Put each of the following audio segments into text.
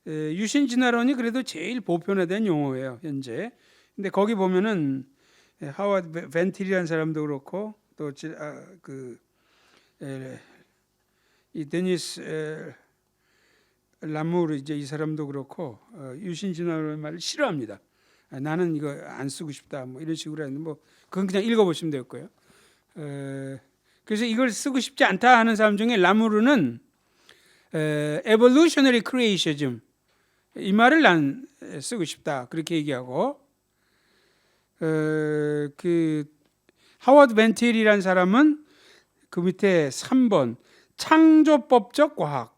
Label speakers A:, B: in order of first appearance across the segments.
A: 유신 진화론이 그래도 제일 보편화된 용어예요 현재. 근데 거기 보면은 하워드 벤틸이라는 사람도 그렇고 또 이 데니스 라무르 이제 이 사람도 그렇고 유신 진화론 말을 싫어합니다. 나는 이거 안 쓰고 싶다 뭐 이런 식으로 했는데 뭐 그건 그냥 읽어보시면 되고요. 그래서 이걸 쓰고 싶지 않다 하는 사람 중에 라무르는 evolutionary creationism 이 말을 난 쓰고 싶다 그렇게 얘기하고 그 하워드 벤틸이라는 사람은 그 밑에 3번 창조법적 과학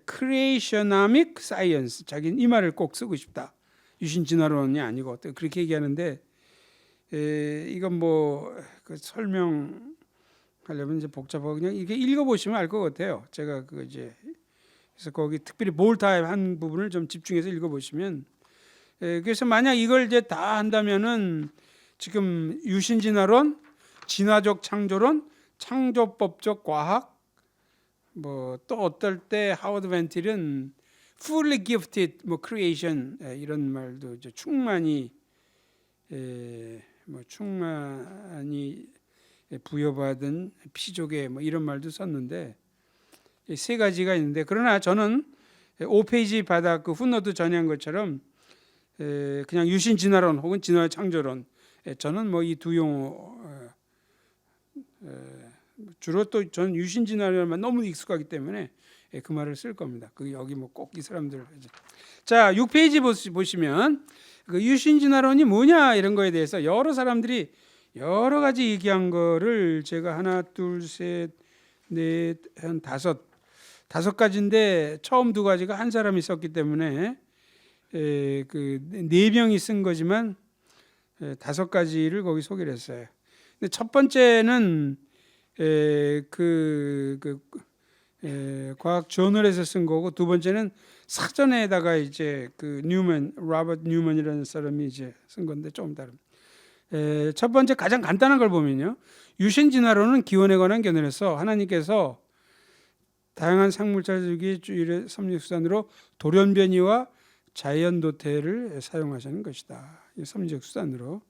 A: creationamic science 자기는 이 말을 꼭 쓰고 싶다. 유신 진화론이 아니고 또 그렇게 얘기하는데 이건 뭐그 설명하려면 이제 복잡하고 그냥 이게 읽어보시면 알 것 같아요. 제가 그 이제 그래서 거기 특별히 몰타한 부분을 좀 집중해서 읽어보시면 그래서 만약 이걸 이제 다 한다면은 지금 유신 진화론, 진화적 창조론, 창조법적 과학 뭐 또 어떨 때 하워드 벤틸은 fully gifted 뭐 creation 이런 말도 이제 충만히 부여받은 피조개 뭐 이런 말도 썼는데 세 가지가 있는데 그러나 저는 5페이지 바닥 그 훗노트 전한 것처럼 그냥 유신 진화론 혹은 진화 창조론 저는 뭐 이 두 용어 주로 또 전 유신 진화론만 너무 익숙하기 때문에 그 말을 쓸 겁니다. 그 여기 뭐 꼭 이 사람들 자 6페이지 보시면 그 유신 진화론이 뭐냐 이런 거에 대해서 여러 사람들이 여러 가지 얘기한 거를 제가 하나 둘 셋 넷 한 다섯 가지인데 처음 두 가지가 한 사람이 썼기 때문에 그 네 명이 쓴 거지만 다섯 가지를 거기 소개를 했어요. 근데 첫 번째는 과학 저널에서 쓴 거고 두 번째는 사전에다가 이제 그 로버트 뉴먼이라는 사람이 이제 쓴 건데 조금 다릅니다. 첫 번째 가장 간단한 걸 보면요. 유신 진화론은 기원에 관한 견해로서 하나님께서 다양한 생물체 주기의 섭리수단으로 돌연변이와 자연도태를 사용하시는 것이다. 섭리적 수단으로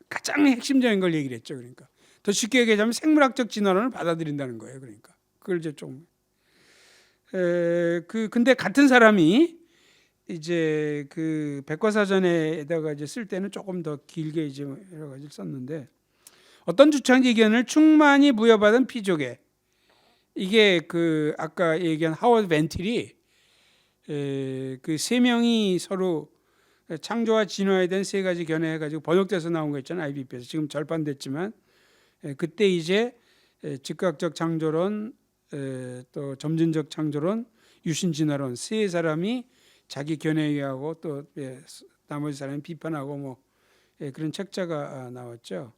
A: 가장 핵심적인 걸 얘기를 했죠. 그러니까 더 쉽게 얘기하자면 생물학적 진화론을 받아들인다는 거예요. 그러니까 그걸 이제 좀 근데 같은 사람이 이제 그 백과사전에다가 이제 쓸 때는 조금 더 길게 이제 여러 가지를 썼는데 어떤 주창지 의견을 충만히 부여받은 피조개 이게 그 아까 얘기한 하워드 벤틸이 그 세 명이 서로 창조와 진화에 대한 세 가지 견해해가지고 번역돼서 나온 거 있잖아요. IBP에서 지금 절판됐지만 그때 이제 즉각적 창조론 또 점진적 창조론 유신 진화론 세 사람이 자기 견해에 의하고 또 나머지 사람이 비판하고 뭐 그런 책자가 나왔죠.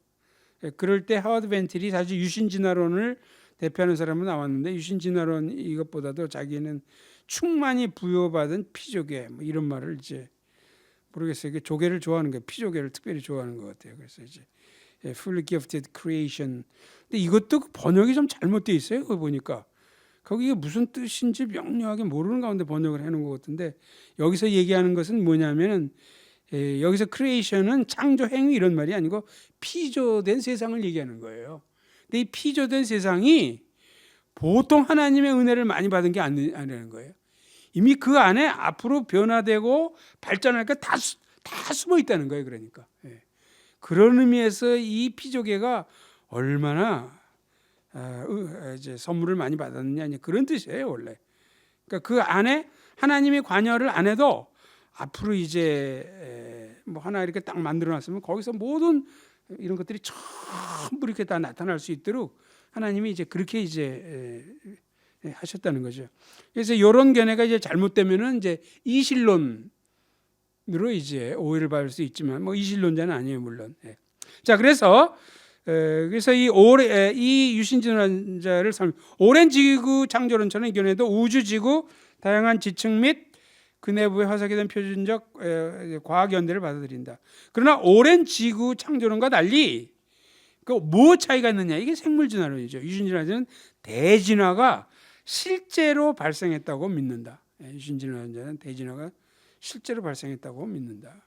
A: 그럴 때 하워드 벤틸이 사실 유신 진화론을 대표하는 사람은 나왔는데 유신 진화론 이것보다도 자기는 충만히 부여받은 피조개 뭐 이런 말을 이제 모르겠어요. 이게 조개를 좋아하는 거예요. 피조개를 특별히 좋아하는 것 같아요. 그래서 이제 fully gifted creation. 근데 이것도 번역이 좀 잘못되어 있어요. 그거 보니까 거기에 무슨 뜻인지 명료하게 모르는 가운데 번역을 해놓은 것 같은데 여기서 얘기하는 것은 뭐냐면은 여기서 creation은 창조 행위 이런 말이 아니고 피조된 세상을 얘기하는 거예요. 근데 이 피조된 세상이 보통 하나님의 은혜를 많이 받은 게 아니라는 거예요. 이미 그 안에 앞으로 변화되고 발전할 게 다 숨어 있다는 거예요. 그러니까 그런 의미에서 이 피조개가 얼마나 이제 선물을 많이 받았느냐 그런 뜻이에요 원래. 그러니까 그 안에 하나님의 관여를 안 해도 앞으로 이제 뭐 하나 이렇게 딱 만들어놨으면 거기서 모든 이런 것들이 전부 이렇게 다 나타날 수 있도록 하나님이 이제 그렇게 이제 하셨다는 거죠. 그래서 이런 견해가 이제 잘못되면은 이제 이신론으로 이제 오해를 받을 수 있지만 뭐 이신론자는 아니에요 물론. 자 그래서 이 유신진화론자를 오랜 지구 창조론처럼 이 견해도 우주 지구 다양한 지층 및 그 내부에 화석에 대한 표준적 과학 연대를 받아들인다. 그러나 오랜 지구 창조론과 달리 그 뭐 차이가 있느냐? 이게 생물 진화론이죠. 유신 진화론은 대진화가 실제로 발생했다고 믿는다. 유신진화론자는 대진화가 실제로 발생했다고 믿는다.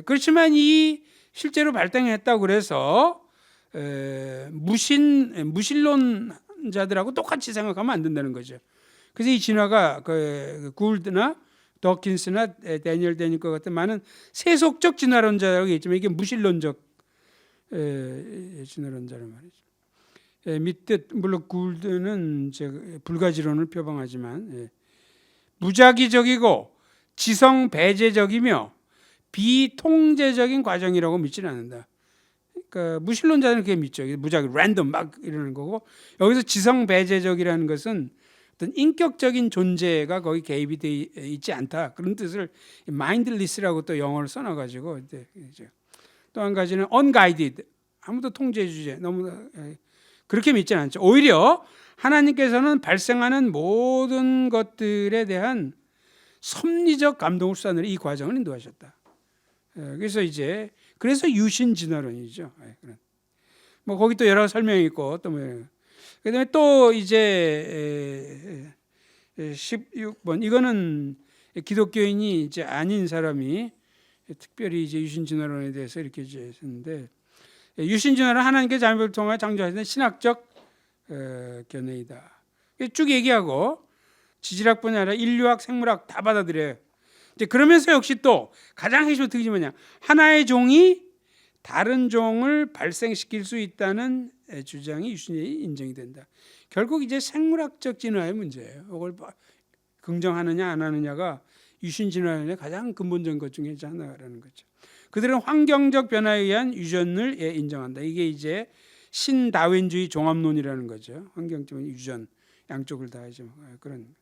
A: 그렇지만 이 실제로 발생했다고 그래서 무신론자들하고 똑같이 생각하면 안 된다는 거죠. 그래서 이 진화가 구울드나 더킨스나 데니얼 데니커 같은 많은 세속적 진화론자라고 했지만 이게 무신론적 진화론자란 말이죠. 밑뜻 물론 구울드는 불가지론을 표방하지만 무작위적이고 지성 배제적이며 비통제적인 과정이라고 믿지는 않는다. 그러니까 무신론자는 그게 믿죠. 무작위, 랜덤 막 이러는 거고, 여기서 지성 배제적이라는 것은 어떤 인격적인 존재가 거기 개입이 돼 있지 않다, 그런 뜻을 마인드리스라고 또 영어를 써놔가지고, 또 한 가지는 unguided, 아무도 통제해주지, 너무 그렇게 믿지는 않죠. 오히려 하나님께서는 발생하는 모든 것들에 대한 섭리적 감동을 쏟아내는 이 과정을 인도하셨다. 그래서 유신 진화론이죠. 뭐 거기 또 여러 설명이 있고, 또 뭐 그다음에 또 이제 16번, 이거는 기독교인이 이제 아닌 사람이 특별히 이제 유신 진화론에 대해서 이렇게 했는데, 유신 진화는 하나님께 자녀를 통해 창조하신 신학적 견해이다. 쭉 얘기하고 지질학뿐이 아니라 인류학, 생물학 다 받아들여요. 이제 그러면서 역시 또 가장 핵심 특징이 뭐냐? 하나의 종이 다른 종을 발생시킬 수 있다는 주장이 유신에 인정이 된다. 결국 이제 생물학적 진화의 문제예요. 이걸 긍정하느냐 안 하느냐가 유신 진화론의 가장 근본적인 것 중에 하나라는 거죠. 그들은 환경적 변화에 의한 유전을 인정한다. 이게 이제 신다윈주의 종합론이라는 거죠. 환경적 유전 양쪽을 다 이제 그런.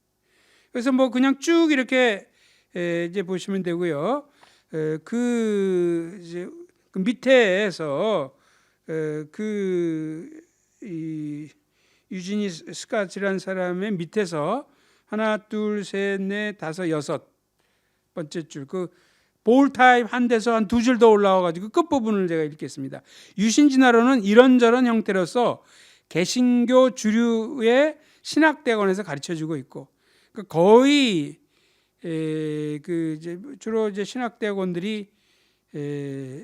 A: 그래서 뭐 그냥 쭉 이렇게 이제 보시면 되고요. 그 밑에서 이 유지니 스캇이라는 사람의 밑에서 하나, 둘, 셋, 넷, 다섯, 여섯 번째 줄, 그 볼 타입 한 데서 한 두 줄 더 올라와가지고 끝 부분을 제가 읽겠습니다. 유신진화론은 이런저런 형태로서 개신교 주류의 신학대학원에서 가르쳐주고 있고, 거의 주로 이제 신학대학원들이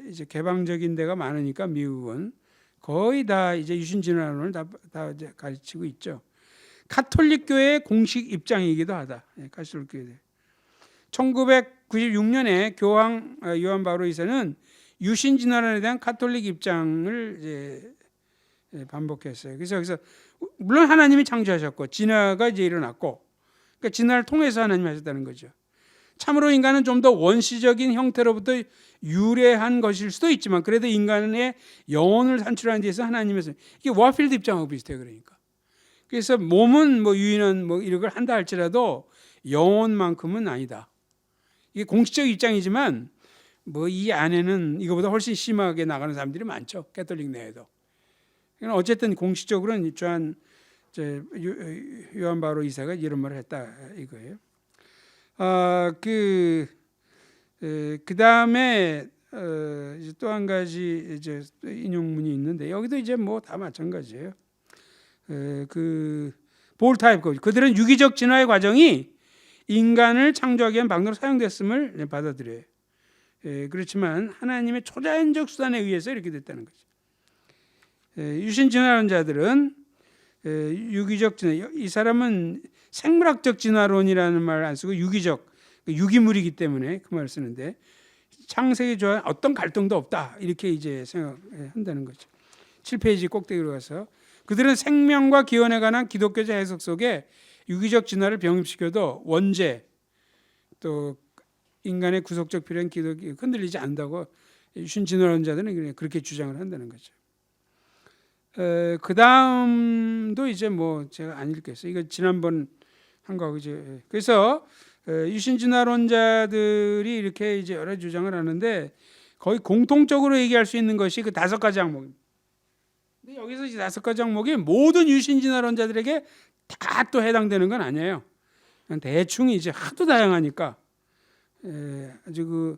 A: 이제 개방적인 데가 많으니까 미국은 거의 다 이제 유신진화론을 다 이제 가르치고 있죠. 카톨릭 교회의 공식 입장이기도 하다. 카톨릭 교회. 1996년에 교황 요한 바오로 2세는 유신진화론에 대한 카톨릭 입장을 이제 반복했어요. 그래서 여기서 물론 하나님이 창조하셨고 진화가 이제 일어났고, 그러니까 진화를 통해서 하나님이 하셨다는 거죠. 참으로 인간은 좀 더 원시적인 형태로부터 유래한 것일 수도 있지만, 그래도 인간의 영혼을 산출하는 데 있어서 하나님에서, 이게 워필드 입장하고 비슷해요. 그래서 몸은 뭐 유인원 뭐 이런 걸 한다 할지라도 영혼만큼은 아니다. 이게 공식적 입장이지만 뭐 이 안에는 이거보다 훨씬 심하게 나가는 사람들이 많죠. 가톨릭 내에도. 어쨌든 공식적으로는 요한 바오로 2세가 이런 말을 했다 이거예요. 그 다음에 또 한 가지 이제 인용문이 있는데, 여기도 이제 뭐 다 마찬가지예요. 볼 타입, 그들은 유기적 진화의 과정이 인간을 창조하기 위한 방법으로 사용됐음을 받아들여요. 그렇지만 하나님의 초자연적 수단에 의해서 이렇게 됐다는 거죠. 유신 진화론자들은 유기적 진화, 이 사람은 생물학적 진화론이라는 말을 안 쓰고 유기적, 유기물이기 때문에 그 말을 쓰는데, 창세기 조화 어떤 갈등도 없다 이렇게 이제 생각한다는 거죠. 7페이지 꼭대기로 가서, 그들은 생명과 기원에 관한 기독교적 해석 속에 유기적 진화를 병입시켜도 원죄 또 인간의 구속적 필요한 기독이 흔들리지 않는다고 유신 진화론자들은 그렇게 주장을 한다는 거죠. 그 다음도 이제 뭐 제가 안 읽겠어요. 이거 지난번 한 거고 이제. 그래서 유신 진화론자들이 이렇게 이제 여러 주장을 하는데, 거의 공통적으로 얘기할 수 있는 것이 그 5가지 항목입니다. 근데 여기서 이 5가지 항목이 모든 유신 진화론자들에게 다 또 해당되는 건 아니에요. 대충 이제 하도 다양하니까 아주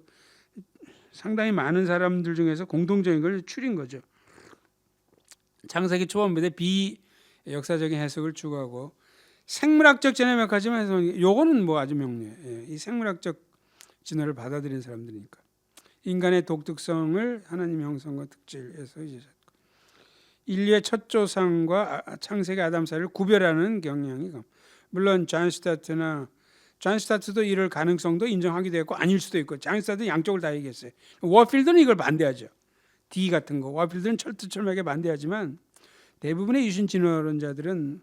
A: 상당히 많은 사람들 중에서 공통적인 걸 추린 거죠. 창세기 초반부터 비역사적인 해석을 추구하고 생물학적 진화 몇 가지만 해서 요거는 뭐 아주 명료해요. 예, 이 생물학적 진화를 받아들인 사람들이니까. 인간의 독특성을 하나님의 형상과 특질에서 이제 인류의 첫 조상과 창세기 아담 사이를 구별하는 경향이 물론 존 스타트도 이럴 가능성도 인정하기도 했고 아닐 수도 있고 존 스타트는 양쪽을 다 얘기했어요. 워필드는 이걸 반대하죠. D 같은 거 워필드는 철두철미하게 반대하지만 대부분의 유신 진화론자들은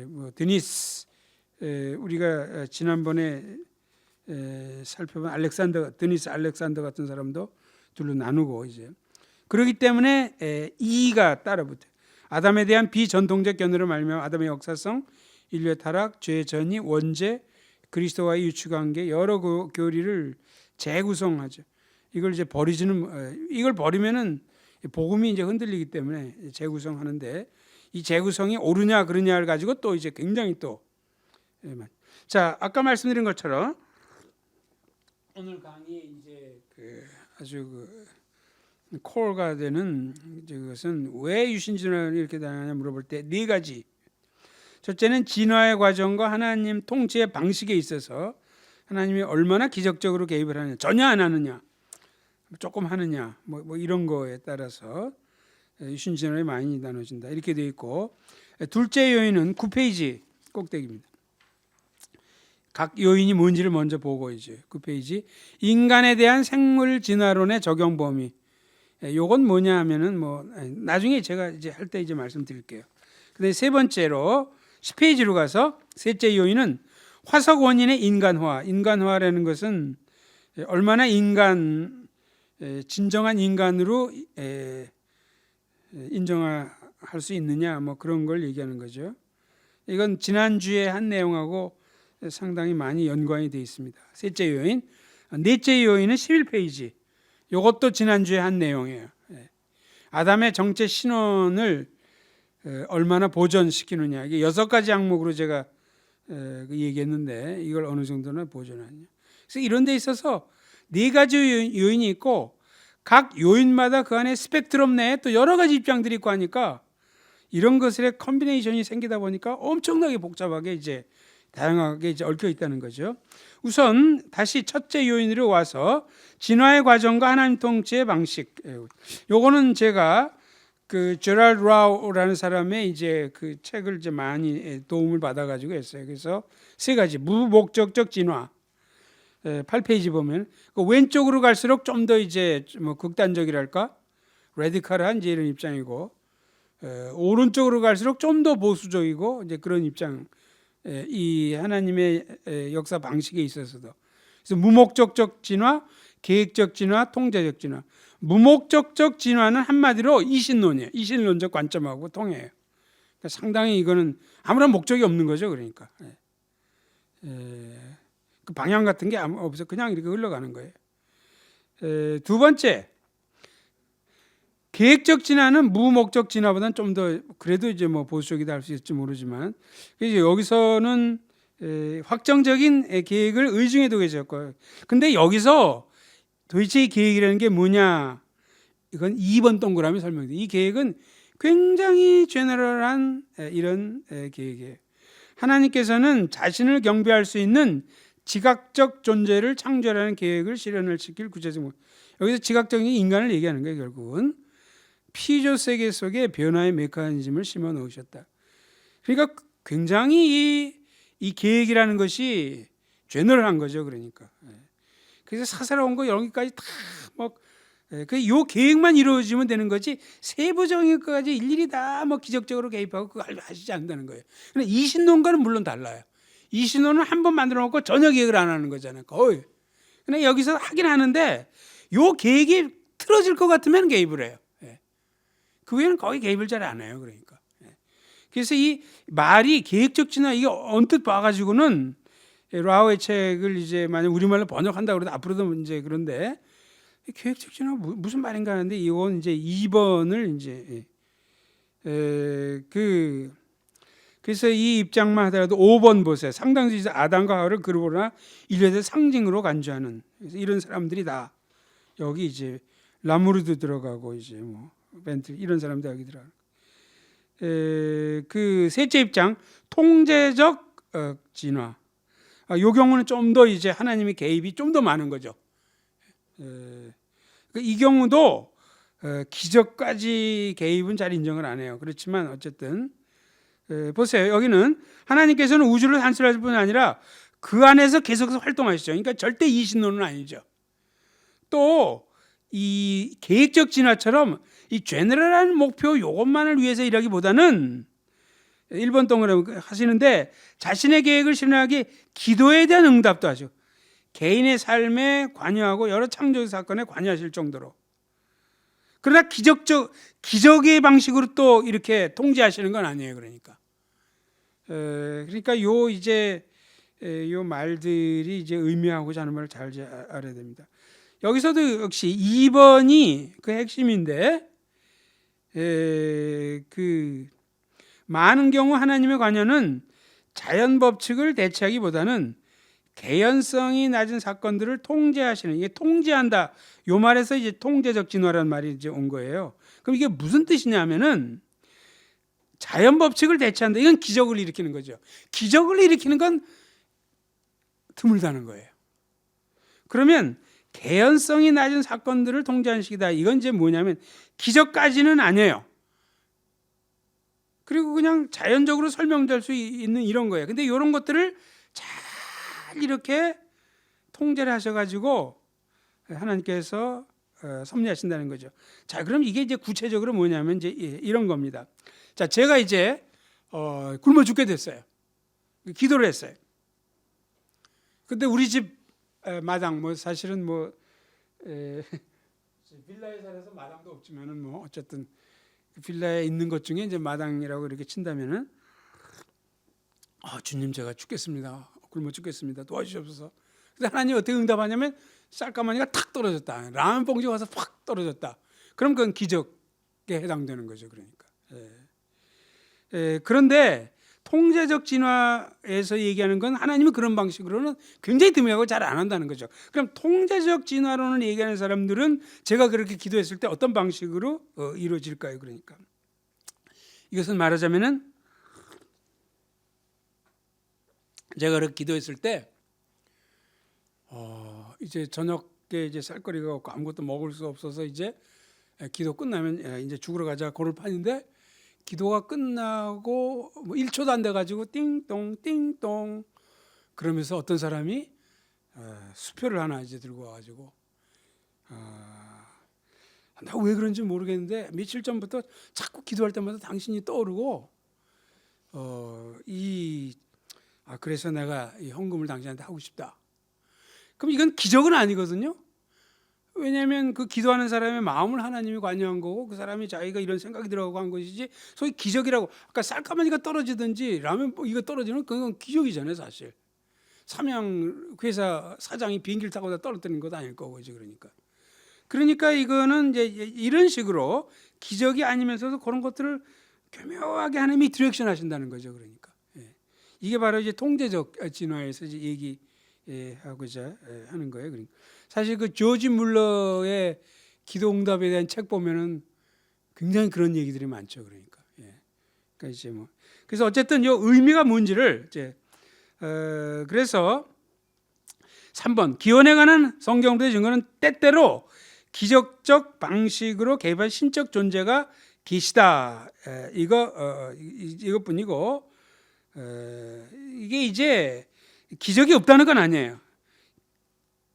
A: 뭐 드니스 우리가 지난번에 살펴본 드니스 알렉산더 같은 사람도 둘로 나누고 이제 그렇기 때문에 E가 따라붙어요. 아담에 대한 비전통적 견해로 말미암아 아담의 역사성, 인류의 타락, 죄의 전이, 원죄, 그리스도와의 유추관계 여러 교리를 재구성하죠. 이걸 이제 이걸 버리면은 복음이 이제 흔들리기 때문에 재구성하는데 이 재구성이 옳으냐 그르냐를 가지고 또 이제 굉장히 또 자 아까 말씀드린 것처럼 오늘 강의에 이제 아주 콜가 되는 그것은 왜 유신 진화를 이렇게 다양하냐 물어볼 때 네 가지. 첫째는 진화의 과정과 하나님 통치의 방식에 있어서 하나님이 얼마나 기적적으로 개입을 하느냐, 전혀 안 하느냐, 조금 하느냐, 뭐 이런 거에 따라서 유신 진화의 많이 나눠진다 이렇게 되어 있고 둘째 요인은 9페이지 꼭대기입니다. 각 요인이 뭔지를 먼저 보고 이제 9페이지 인간에 대한 생물 진화론의 적용 범위. 요건 뭐냐 하면은 뭐 나중에 제가 이제 할 때 이제 말씀드릴게요. 근데 세 번째로 10페이지로 가서 셋째 요인은 화석 원인의 인간화. 인간화라는 것은 얼마나 진정한 인간으로 인정할 수 있느냐 뭐 그런 걸 얘기하는 거죠. 이건 지난주에 한 내용하고 상당히 많이 연관이 되어 있습니다. 셋째 요인. 넷째 요인은 11페이지. 이것도 지난주에 한 내용이에요. 아담의 정체 신원을 얼마나 보존시키느냐. 이게 6가지 항목으로 제가 얘기했는데 이걸 어느 정도나 보존하느냐. 그래서 이런 데 있어서 4가지 요인이 있고 각 요인마다 그 안에 스펙트럼 내에 또 여러 가지 입장들이 있고 하니까 이런 것의 컨비네이션이 생기다 보니까 엄청나게 복잡하게 이제 다양하게 이제 얽혀 있다는 거죠. 우선 다시 첫째 요인으로 와서 진화의 과정과 하나님 통치의 방식. 요거는 제가 제랄드 라우라는 사람의 이제 그 책을 이제 많이 도움을 받아 가지고 했어요. 그래서 3가지 무목적적 진화. 8페이지 보면 왼쪽으로 갈수록 좀 더 이제 뭐 극단적이랄까? 레디컬한 이제 이런 입장이고 오른쪽으로 갈수록 좀 더 보수적이고 이제 그런 입장. 이 하나님의 역사 방식에 있어서도 그래서 무목적적 진화, 계획적 진화, 통제적 진화. 무목적적 진화는 한마디로 이신론이에요. 이신론적 관점하고 통해요. 그러니까 상당히 이거는 아무런 목적이 없는 거죠. 그러니까 그 방향 같은 게 없어 그냥 이렇게 흘러가는 거예요. 두 번째 계획적 진화는 무목적 진화보다는 좀 더 그래도 이제 뭐 보수적이다 할 수 있을지 모르지만 그래서 여기서는 확정적인 계획을 의중에 두게 되었고 근데 여기서 도대체 이 계획이라는 게 뭐냐 이건 2번 동그라미 설명돼요. 이 계획은 굉장히 제너럴한 이런 계획이에요. 하나님께서는 자신을 경배할 수 있는 지각적 존재를 창조하는 계획을 실현을 시킬 구체적 여기서 지각적인 인간을 얘기하는 거예요. 결국은 피조 세계 속에 변화의 메커니즘을 심어 넣으셨다. 그러니까 굉장히 이 계획이라는 것이 제너럴한 거죠. 그러니까 그래서 사사로운 거 여기까지 다요 계획만 이루어지면 되는 거지 세부적인 것까지 일일이 다 뭐 기적적으로 개입하고 그걸 하시지 않는다는 거예요. 그런데 이신론과는 물론 달라요. 이신론은 한 번 만들어 놓고 전혀 계획을 안 하는 거잖아요. 거의. 근데 여기서 하긴 하는데 요 계획이 틀어질 것 같으면 개입을 해요. 그 외에는 거의 개입을 잘 안 해요. 그러니까. 그래서 이 말이 계획적 진화 이게 언뜻 봐가지고는 라오의 책을 이제 만약 우리말로 번역한다고 그러다 앞으로도 이제 그런데 계획적 진화 무슨 말인가 하는데 이건 이제 2번을 이제 그래서 이 입장만 하더라도 5번 보세요. 상당히 아담과 하와를 그러나 인류의 상징으로 간주하는 그래서 이런 사람들이 다 여기 이제 라무르도 들어가고 이제 뭐 벤틀 이런 사람들 여기 들어가. 그 셋째 입장 통제적 진화. 요 경우는 좀 더 이제 하나님의 개입이 좀 더 많은 거죠. 이 경우도 기적까지 개입은 잘 인정을 안 해요. 그렇지만 어쨌든 보세요. 여기는 하나님께서는 우주를 한술하실 뿐 아니라 그 안에서 계속해서 활동하시죠. 그러니까 절대 이신론은 아니죠. 또 이 계획적 진화처럼 이 제너럴한 목표 요것만을 위해서 일하기보다는 1번 동그라미 하시는데 자신의 계획을 실현하기 기도에 대한 응답도 하죠. 개인의 삶에 관여하고 여러 창조적 사건에 관여하실 정도로. 그러나 기적의 방식으로 또 이렇게 통제하시는 건 아니에요. 그러니까 요 말들이 이제 의미하고자 하는 말을 잘 알아야 됩니다. 여기서도 역시 2번이 그 핵심인데, 그 많은 경우 하나님의 관여는 자연 법칙을 대체하기보다는 개연성이 낮은 사건들을 통제하시는, 이게 통제한다. 요 말에서 이제 통제적 진화라는 말이 이제 온 거예요. 그럼 이게 무슨 뜻이냐면은 자연 법칙을 대체한다. 이건 기적을 일으키는 거죠. 기적을 일으키는 건 드물다는 거예요. 그러면 개연성이 낮은 사건들을 통제하는 식이다. 이건 이제 뭐냐면 기적까지는 아니에요. 그리고 그냥 자연적으로 설명될 수 있는 이런 거예요. 근데 이런 것들을 잘 이렇게 통제를 하셔가지고 하나님께서 섭리하신다는 거죠. 자, 그럼 이게 이제 구체적으로 뭐냐면 이제 이런 겁니다. 자, 제가 이제 굶어 죽게 됐어요. 기도를 했어요. 근데 우리 집 마당 사실은 빌라에 살아서 마당도 없지만은 어쨌든 빌라에 있는 것 중에 이제 마당이라고 이렇게 친다면은 주님 제가 죽겠습니다. 굶어 죽겠습니다. 도와주시옵소서. 근데 하나님 어떻게 응답하냐면 쌀가마니가 탁 떨어졌다. 라면 봉지가 와서 팍 떨어졌다. 그럼 그건 기적에 해당되는 거죠. 그러니까. 그런데 통제적 진화에서 얘기하는 건 하나님은 그런 방식으로는 굉장히 드물고 잘 안 한다는 거죠. 그럼 통제적 진화론을 얘기하는 사람들은 제가 그렇게 기도했을 때 어떤 방식으로 이루어질까요? 그러니까 이것은 말하자면은 제가 그렇게 기도했을 때 이제 저녁에 이제 쌀거리가 없고 아무것도 먹을 수 없어서 이제 기도 끝나면 이제 죽으러 가자 고를 판인데 기도가 끝나고 1초도 안 돼가지고 띵동 띵동 그러면서 어떤 사람이 수표를 하나 이제 들고 와가지고 나 왜 그런지 모르겠는데 며칠 전부터 자꾸 기도할 때마다 당신이 떠오르고 그래서 내가 이 헌금을 당신한테 하고 싶다. 그럼 이건 기적은 아니거든요. 왜냐하면 그 기도하는 사람의 마음을 하나님이 관여한 거고 그 사람이 자기가 이런 생각이 들어가고 한 것이지 소위 기적이라고 아까 쌀가마니가 떨어지든지 라면 이거 떨어지는 그건 기적이잖아요. 사실 삼양회사 사장이 비행기를 타고 다 떨어뜨리는 것도 아닐 거고 이제 그러니까 이거는 이제 이런 식으로 기적이 아니면서도 그런 것들을 교묘하게 하나님이 디렉션 하신다는 거죠. 그러니까 이게 바로 이제 통제적 진화에서 이제 얘기하고자 하는 거예요. 그러니까 사실 그 조지 물러의 기도 응답에 대한 책 보면은 굉장히 그런 얘기들이 많죠. 그러니까 이제 그래서 어쨌든 이 의미가 뭔지를 이제 그래서 3번 기원에 관한 성경의 증거는 때때로 기적적 방식으로 개입한 신적 존재가 계시다. 이것뿐이고 이게 이제 기적이 없다는 건 아니에요.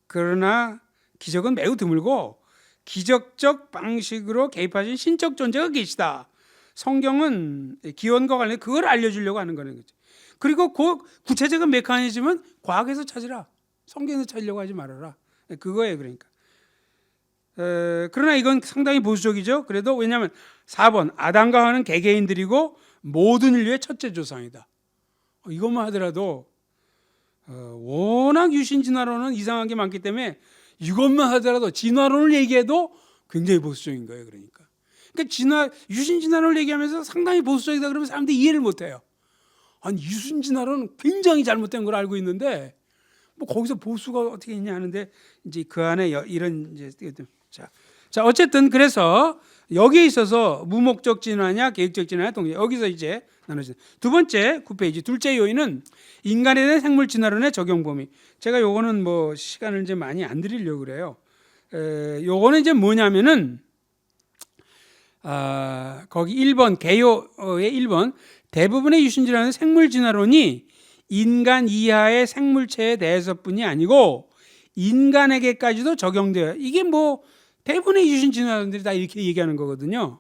A: 그러나 기적은 매우 드물고 기적적 방식으로 개입하신 신적 존재가 계시다. 성경은 기원과 관련해 그걸 알려주려고 하는 거는 거죠. 그리고 그 구체적인 메커니즘은 과학에서 찾으라. 성경에서 찾으려고 하지 말아라. 그거예요. 그러니까. 그러나 이건 상당히 보수적이죠. 그래도 왜냐하면 4번 아담과 하와는 개개인들이고 모든 인류의 첫째 조상이다. 이것만 하더라도 워낙 유신 진화론은 이상한 게 많기 때문에 이것만 하더라도 진화론을 얘기해도 굉장히 보수적인 거예요. 그러니까 유신 진화론을 얘기하면서 상당히 보수적이다 그러면 사람들이 이해를 못해요. 아니 유신 진화론은 굉장히 잘못된 걸 알고 있는데 거기서 보수가 어떻게 있냐 하는데 이제 그 안에 이런 이제 자 자, 어쨌든 그래서 여기에 있어서 무목적 진화냐 계획적 진화냐 동계 여기서 이제 나눠진 두 번째 9페이지 둘째 요인은 인간에 대한 생물 진화론의 적용 범위. 제가 요거는 뭐 시간을 이제 많이 안 드리려고 그래요. 요거는 이제 뭐냐면은 거기 1번 개요의 1번 대부분의 유전진화는 생물 진화론이 인간 이하의 생물체에 대해서뿐이 아니고 인간에게까지도 적용돼요. 이게 뭐 대부분의 유전진화론들이 다 이렇게 얘기하는 거거든요.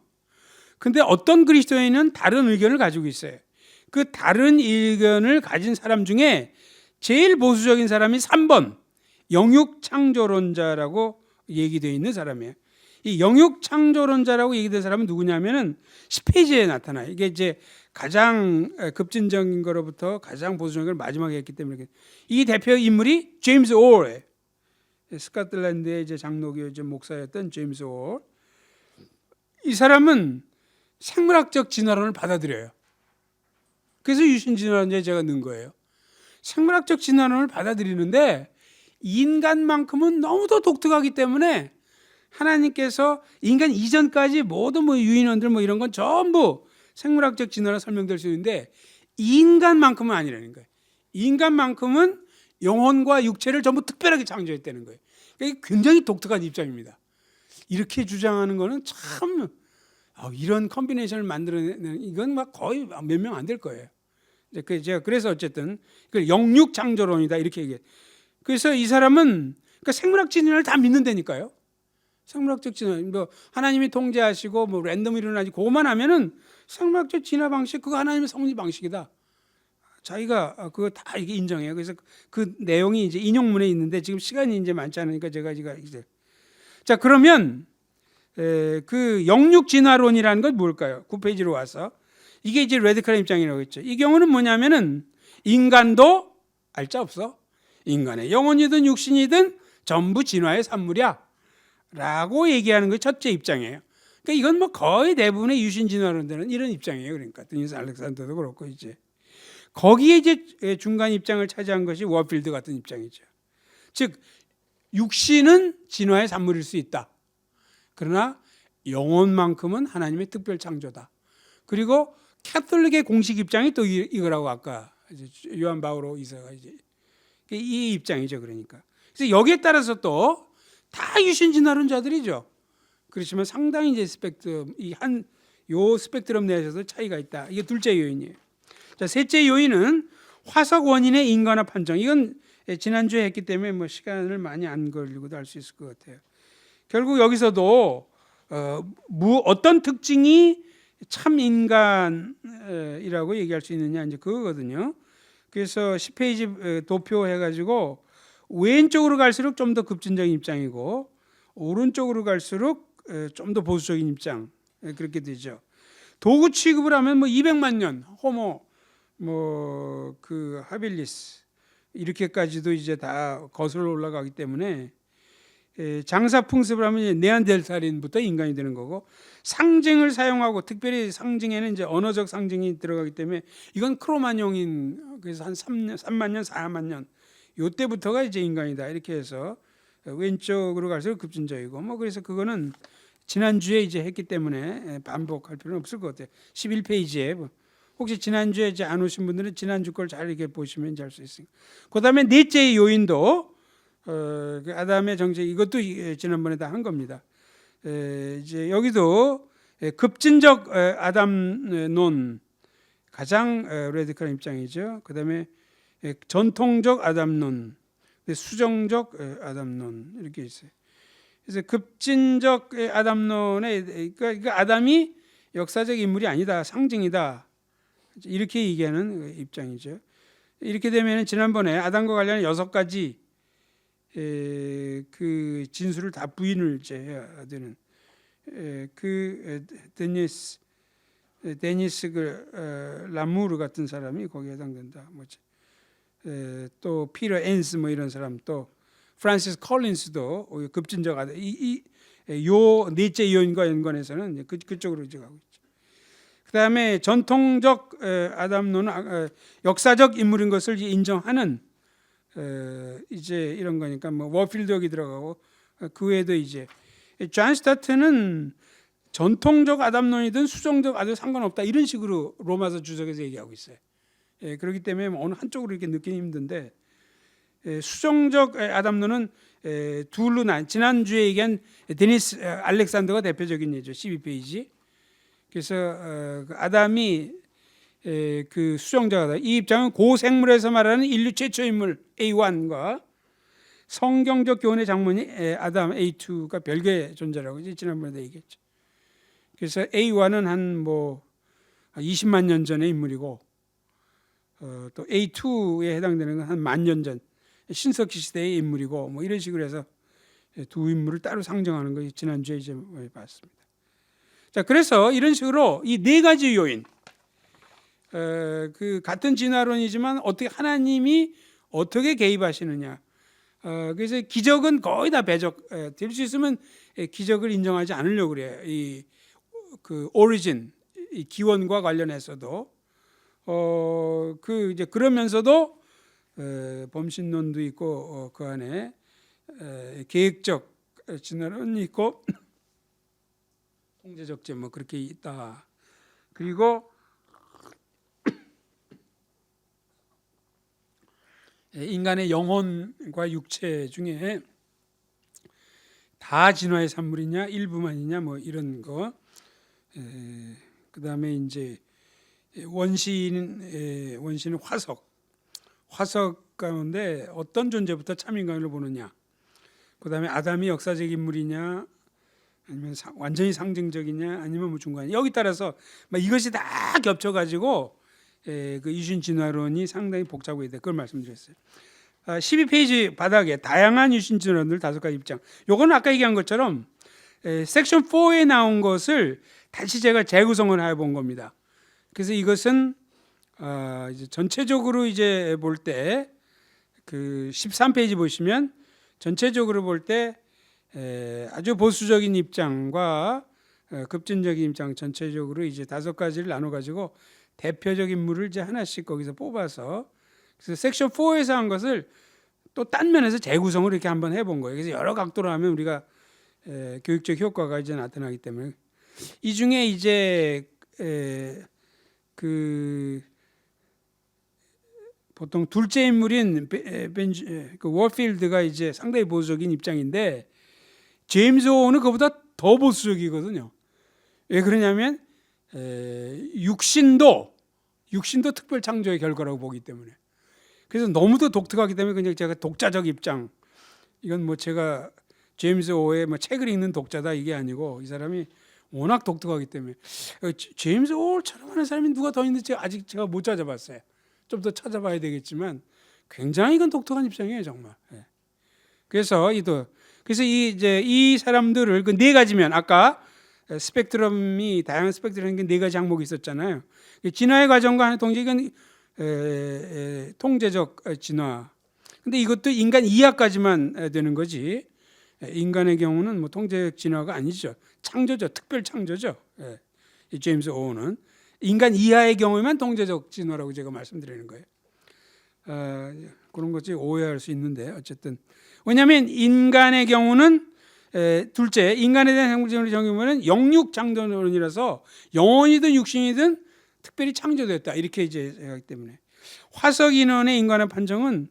A: 근데 어떤 그리스도인은 다른 의견을 가지고 있어요. 그 다른 의견을 가진 사람 중에 제일 보수적인 사람이 3번 영육창조론자라고 얘기되어 있는 사람이에요. 이 영육창조론자라고 얘기된 사람은 누구냐면은 10페이지에 나타나요. 이게 이제 가장 급진적인 거로부터 가장 보수적인 걸 마지막에 했기 때문에 이 대표 인물이 제임스 오어예요. 스코틀랜드의 이제 장로교 목사였던 제임스 오어. 이 사람은 생물학적 진화론을 받아들여요. 그래서 유신진화론자에 제가 넣은 거예요. 생물학적 진화론을 받아들이는데 인간만큼은 너무도 독특하기 때문에 하나님께서 인간 이전까지 모든 뭐 유인원들 뭐 이런 건 전부 생물학적 진화로 설명될 수 있는데 인간만큼은 아니라는 거예요. 인간만큼은 영혼과 육체를 전부 특별하게 창조했다는 거예요. 그러니까 굉장히 독특한 입장입니다. 이렇게 주장하는 거는 참 이런 컨비네이션을 만들어내는 이건 막 거의 몇 명 안 될 거예요. 제가 그래서 어쨌든 영육창조론이다 이렇게 얘기해요. 그래서 이 사람은 그러니까 생물학 진화를 다 믿는다니까요. 생물학적 진화, 뭐 하나님이 통제하시고 뭐 랜덤 일어나지 그거만 하면은 생물학적 진화 방식 그거 하나님의 성리 방식이다. 자기가 그거 다 이게 인정해요. 그래서 그 내용이 이제 인용문에 있는데 지금 시간이 이제 많지 않으니까 제가 이제 자 그러면 그 영육 진화론이라는 건 뭘까요? 9페이지로 와서 이게 이제 레디컬 입장이라고 했죠. 이 경우는 뭐냐면은 인간도 알자 없어. 인간의 영혼이든 육신이든 전부 진화의 산물이야. 라고 얘기하는 게 첫째 입장이에요. 그러니까 이건 뭐 거의 대부분의 유신 진화론들은 이런 입장이에요. 그러니까 드니스 알렉산더도 그렇고 이제 거기에 이제 중간 입장을 차지한 것이 워필드 같은 입장이죠. 즉 육신은 진화의 산물일 수 있다. 그러나 영혼만큼은 하나님의 특별 창조다. 그리고 캐톨릭의 공식 입장이 또 이거라고 아까 요한 바오로 이사가 이제 이 입장이죠. 그러니까 그래서 여기에 따라서 또 다 유신 진화론자들이죠. 그렇지만 상당히 이제 스펙트럼 요 스펙트럼 내에서도 차이가 있다. 이게 둘째 요인이에요. 자, 셋째 요인은 화석 원인의 인간화 판정. 이건 지난주에 했기 때문에 뭐 시간을 많이 안 걸리고도 알 수 있을 것 같아요. 결국 여기서도 어떤 특징이 참 인간이라고 얘기할 수 있느냐 이제 그거거든요. 그래서 10페이지 도표해가지고 왼쪽으로 갈수록 좀 더 급진적인 입장이고 오른쪽으로 갈수록 좀 더 보수적인 입장 그렇게 되죠. 도구 취급을 하면 뭐 200만 년 호모 뭐 그 하빌리스 이렇게까지도 이제 다 거슬러 올라가기 때문에 장사 풍습을 하면 이제 네안데르탈인부터 인간이 되는 거고 상징을 사용하고 특별히 상징에는 이제 언어적 상징이 들어가기 때문에 이건 크로마뇽인 그래서 한 3만 년 4만 년 요때부터가 이제 인간이다 이렇게 해서 왼쪽으로 갈수록 급진적이고 뭐 그래서 그거는 지난주에 이제 했기 때문에 반복할 필요는 없을 것 같아요. 11페이지에 혹시 지난주에 이제 안 오신 분들은 지난주 걸 잘 이렇게 보시면 알 수 있습니다. 그다음에 넷째 요인도 그 아담의 정책 이것도 지난번에 다 한 겁니다. 이제 여기도 급진적 아담론 가장 레디컬한 입장이죠. 그다음에 전통적 아담론, 수정적 아담론 이렇게 있어요. 그래서 급진적 아담론에 그러니까 아담이 역사적 인물이 아니다, 상징이다 이렇게 얘기하는 입장이죠. 이렇게 되면 지난번에 아담과 관련한 6가지 그 진술을 다 부인을 해야 되는 그 데니스 라무르 같은 사람이 거기에 해당된다. 또 피터 엔스 뭐 이런 사람 또 프란시스 콜린스도 급진적 아담 요 넷째 요인과 연관해서는 그쪽으로 이제 가고 있죠. 그다음에 전통적 아담론은 역사적 인물인 것을 인정하는 이제 이런 거니까 뭐 워필드 여기 들어가고 그 외에도 이제 존 스타트는 전통적 아담론이든 수정적 아담 상관없다 이런 식으로 로마서 주석에서 얘기하고 있어요. 그렇기 때문에 어느 한쪽으로 이렇게 넣기는 힘든데 수정적 아담론은 둘로 지난주에 얘기한 데니스 알렉산더가 대표적인 예죠. 12페이지. 그래서 그 아담이 그 수정자다. 이 입장은 고생물에서 말하는 인류 최초 인물 A1과 성경적 교훈의 장본이 아담 A2가 별개의 존재라고 이제 지난번에도 얘기했죠. 그래서 A1은 한 20만 년 전의 인물이고 또 A2에 해당되는 건 한 10,000년 전 신석기 시대의 인물이고 이런 식으로 해서 두 인물을 따로 상정하는 거 지난주에 이제 봤습니다. 자, 그래서 이런 식으로 이 네 가지 요인, 그 같은 진화론이지만 어떻게 하나님이 어떻게 개입하시느냐. 그래서 기적은 거의 다 배적. 될 수 있으면 기적을 인정하지 않으려고 그래요. 그 오리진, 이 기원과 관련해서도 그 이제 그러면서도 범신론도 있고 그 안에 계획적 진화론이 있고 통제적제 그렇게 있다. 그리고 인간의 영혼과 육체 중에 다 진화의 산물이냐 일부만이냐 이런 거. 그다음에 이제 원시는 화석 가운데 어떤 존재부터 참 인간을 보느냐. 그다음에 아담이 역사적 인물이냐 아니면 완전히 상징적이냐 아니면 중간이냐. 여기 따라서 이것이 다 겹쳐가지고 그 유신 진화론이 상당히 복잡하게 돼. 그걸 말씀드렸어요. 12페이지 바닥에 다양한 유신 진화론들 5가지 입장. 요거는 아까 얘기한 것처럼 섹션 4에 나온 것을 다시 제가 재구성을 해본 겁니다. 그래서 이것은 이제 전체적으로 이제 볼 때 그 13페이지 보시면 전체적으로 볼 때 아주 보수적인 입장과 급진적인 입장 전체적으로 이제 5가지를 나눠 가지고 대표적인 인물을 이제 하나씩 거기서 뽑아서 그래서 섹션 4에서 한 것을 또 딴 면에서 재구성을 이렇게 한번 해본 거예요. 그래서 여러 각도로 하면 우리가 교육적 효과가 이제 나타나기 때문에 이 중에 이제 그 보통 둘째 인물인 그 워필드가 이제 상당히 보수적인 입장인데 제임스 오는 그보다 더 보수적이거든요. 왜 그러냐면 육신도 특별 창조의 결과라고 보기 때문에. 그래서 너무도 독특하기 때문에 그냥 제가 독자적 입장. 이건 제가 제임스 오의 책을 읽는 독자다 이게 아니고 이 사람이 워낙 독특하기 때문에 제임스 오처럼 하는 사람이 누가 더 있는지 아직 제가 못 찾아봤어요. 좀 더 찾아봐야 되겠지만 굉장히 이건 독특한 입장이에요 정말. 그래서 이 사람들을 그 네 가지면 아까 스펙트럼이 다양한 스펙트럼이 네 가지 항목이 있었잖아요. 진화의 과정과 하는 동작은 통제적 진화. 근데 이것도 인간 이하까지만 되는 거지. 인간의 경우는 통제적 진화가 아니죠. 창조죠. 특별 창조죠. 이 제임스 오는 인간 이하의 경우에만 통제적 진화라고 제가 말씀드리는 거예요. 그런 것이 오해할 수 있는데 어쨌든 왜냐하면 인간의 경우는 둘째 인간에 대한 행동론을 정의하면 영육 창조론이라서 영혼이든 육신이든 특별히 창조됐다 이렇게 이제 하기 때문에 화석 인원의 인간의 판정은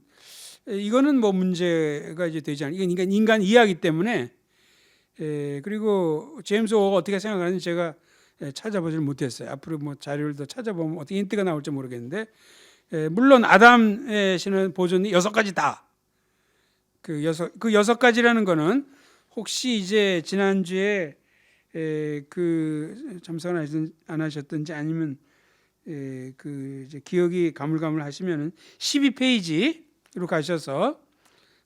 A: 이거는 문제가 이제 되지 않아요. 이건 인간 이하이기 때문에 그리고 제임스 오가 어떻게 생각하는지 제가 찾아보질 못했어요. 앞으로 자료를 더 찾아보면 어떻게 힌트가 나올지 모르겠는데 물론 아담의 신은 보존이 6가지 다. 그 6가지라는 거는 혹시 이제 지난주에 그 참석을 안 하셨든지 아니면 그 이제 기억이 가물가물하시면은 12페이지로 가셔서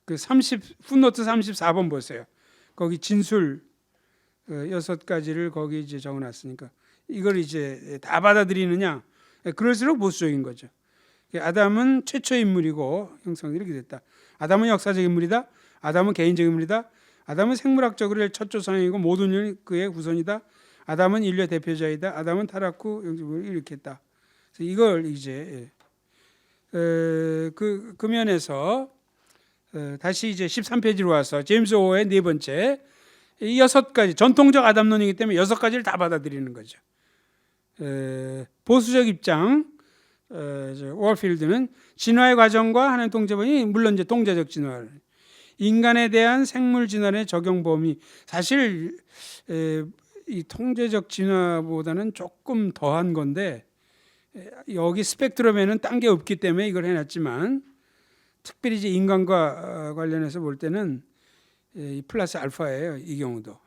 A: 그 풋노트 34번 보세요. 거기 진술 6가지를 거기 이제 적어놨으니까 이걸 이제 다 받아들이느냐? 그럴수록 보수적인 거죠. 아담은 최초 인물이고 형성이 이렇게 됐다. 아담은 역사적 인물이다. 아담은 개인적 인물이다. 아담은 생물학적으로 첫 조상이고 모든 인류는 그의 후손이다. 아담은 인류의 대표자이다. 아담은 타락 후 이렇게 했다. 그래서 이걸 이제 그 면에서 다시 이제 13페이지로 와서 제임스 오의 네 번째 이 6가지 전통적 아담론이기 때문에 6가지를 다 받아들이는 거죠. 보수적 입장 월필드는 진화의 과정과 하나님 통제범위, 물론 이제 동자적 진화, 인간에 대한 생물 진화의 적용 범위, 사실 이 통제적 진화보다는 조금 더한 건데 여기 스펙트럼에는 딴 게 없기 때문에 이걸 해놨지만 특별히 이제 인간과 관련해서 볼 때는 이 플러스 알파예요. 이 경우도.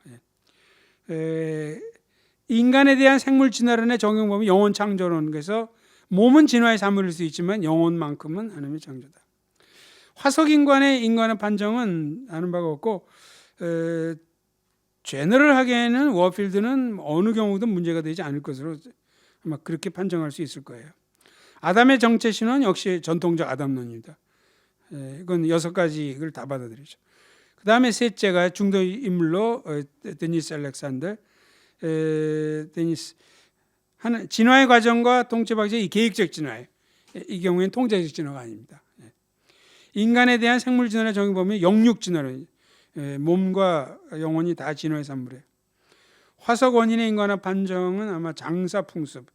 A: 인간에 대한 생물 진화론의 적용 범위 영혼 창조론. 그래서 몸은 진화의 사물일 수 있지만 영혼만큼은 하나님의 창조다. 화석인간의 인간의 판정은 아는 바가 없고 제너럴하게는 워필드는 어느 경우도 문제가 되지 않을 것으로 아마 그렇게 판정할 수 있을 거예요. 아담의 정체 신화는 역시 전통적 아담론입니다. 이건 6가지를 다 받아들이죠. 그 다음에 셋째가 중도 인물로 데니스 알렉산더. 데니스 진화의 과정과 통제 방식이 계획적 진화예요. 이 경우에는 통제적 진화가 아닙니다. 인간에 대한 생물 진화를 적용 보면 영육 진화론, 몸과 영혼이 다 진화의 산물이에요. 화석 원인의 인간화 판정은 아마 장사 풍습,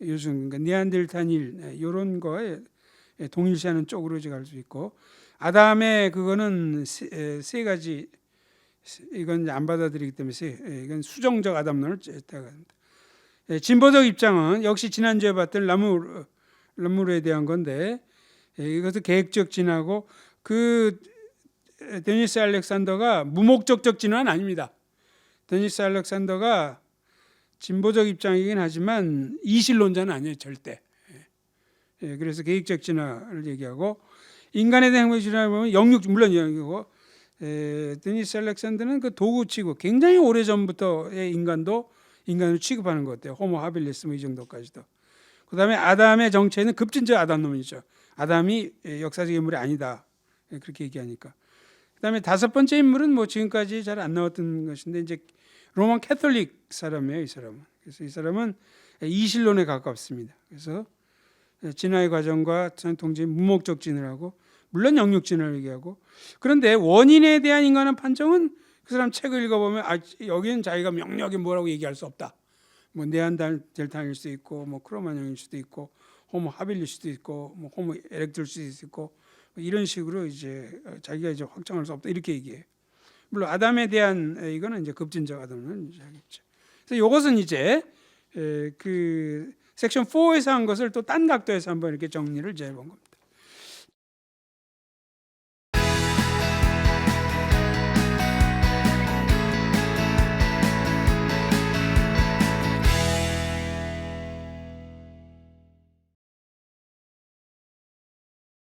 A: 요즘 그러니까 네안데르탈일 이런 거에 동일시하는 쪽으로 갈 수 있고, 아담의 그거는 세 가지, 이건 안 받아들이기 때문에 이건 수정적 아담론을 따라갑니다. 진보적 입장은 역시 지난주에 봤던 라무르에 대한 건데, 이것도 계획적 진화고, 그 데니스 알렉산더가 무목적적 진화는 아닙니다. 데니스 알렉산더가 진보적 입장이긴 하지만 이실론자는 아니에요, 절대. 그래서 계획적 진화를 얘기하고, 인간에 대한 행동 진화를 보면 영육, 물론 영육이고, 데니스 알렉산더는 그 도구치고 굉장히 오래 전부터의 인간을 취급하는 것 같아요. 호모 하빌리스 뭐 이 정도까지도. 그 다음에 아담의 정체는 급진적 아담론이죠. 아담이 역사적 인물이 아니다, 그렇게 얘기하니까. 그 다음에 5번째 인물은 뭐 지금까지 잘 안 나왔던 것인데, 이제 로만 캐톨릭 사람이에요, 이 사람은. 그래서 이 사람은 이실론에 가깝습니다. 그래서 진화의 과정과 통제 무목적 진화하고, 물론 영육 진화를 얘기하고, 그런데 원인에 대한 인간의 판정은 그 사람 책을 읽어보면 여기는 자기가 명료하게 뭐라고 얘기할 수 없다. 뭐 네안데르탈일 수도 있고, 뭐 크로마뇽일 수도 있고, 호모 하빌릴 수도 있고, 뭐 호모 에렉트일 수도 있고, 이런 식으로 이제 자기가 이제 확정할 수 없다, 이렇게 얘기해요. 물론 아담에 대한 이거는 이제 급진적 아담은 하겠죠. 그래서 이것은 이제 그 섹션 4에서 한 것을 또 딴 각도에서 한번 이렇게 정리를 해본 겁니다.